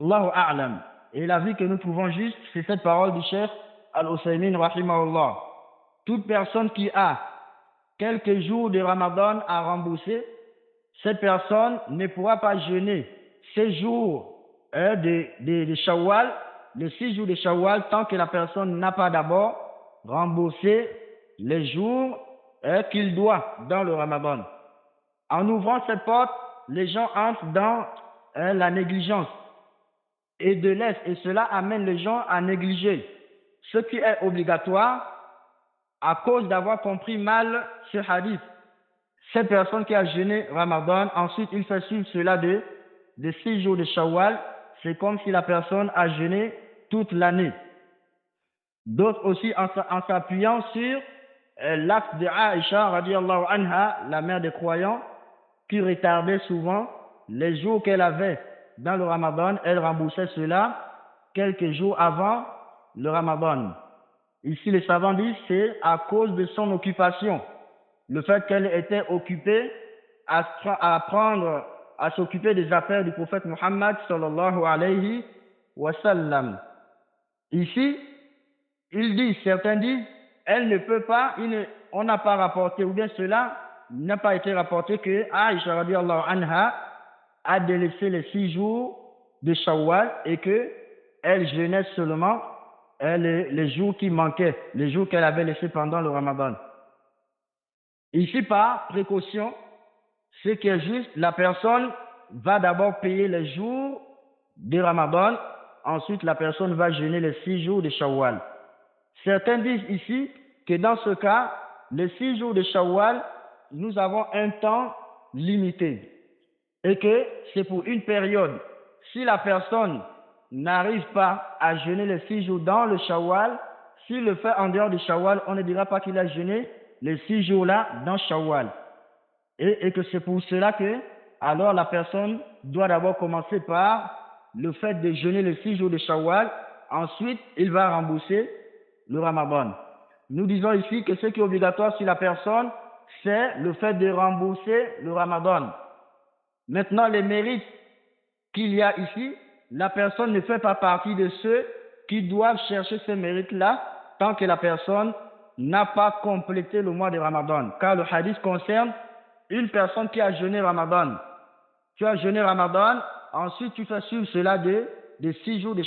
Allahu a'lam. Et l'avis que nous trouvons juste, c'est cette parole du chef Al-Husaymin rahimahullah. Toute personne qui a quelques jours de Ramadan à rembourser, cette personne ne pourra pas jeûner ces jours de Shawwal, les 6 jours de Shawwal, tant que la personne n'a pas d'abord remboursé les jours qu'il doit dans le Ramadan. En ouvrant cette porte, les gens entrent dans la négligence et de l'est, et cela amène les gens à négliger ce qui est obligatoire à cause d'avoir compris mal ce hadith. Cette personne qui a jeûné Ramadan, ensuite il fait suivre cela de 6 jours de Shawwal, c'est comme si la personne a jeûné toute l'année. D'autres aussi en s'appuyant sur l'acte de Aïcha radiallahu anha, la mère des croyants, qui retardait souvent les jours qu'elle avait dans le Ramadan, elle remboursait cela quelques jours avant le Ramadan. Ici, les savants disent c'est à cause de son occupation, le fait qu'elle était occupée à s'occuper des affaires du prophète Muhammad sallallahu alayhi wa sallam. Ici, certains disent, elle ne peut pas, on n'a pas rapporté, ou bien cela n'a pas été rapporté que Aïcha radiallahu anha a délaissé les 6 jours de Shawwal et que elle jeûnait seulement les jours qui manquaient, les jours qu'elle avait laissés pendant le Ramadan. Ici, par précaution, ce qui est juste, la personne va d'abord payer les jours de Ramadan, ensuite la personne va jeûner les 6 jours de Shawwal. Certains disent ici que dans ce cas, les 6 jours de Shawwal, nous avons un temps limité et que c'est pour une période. Si la personne n'arrive pas à jeûner les 6 jours dans le Shawwal, s'il le fait en dehors du Shawwal, on ne dira pas qu'il a jeûné les 6 jours-là dans Shawwal. Et que c'est pour cela que, alors la personne doit d'abord commencer par le fait de jeûner les 6 jours de Shawwal, ensuite il va rembourser le Ramadan. Nous disons ici que ce qui est obligatoire sur la personne, c'est le fait de rembourser le Ramadan. Maintenant, les mérites qu'il y a ici, la personne ne fait pas partie de ceux qui doivent chercher ces mérites-là tant que la personne n'a pas complété le mois de Ramadan. Car le hadith concerne une personne qui a jeûné Ramadan. Tu as jeûné Ramadan, ensuite tu fais suivre cela de 6 jours de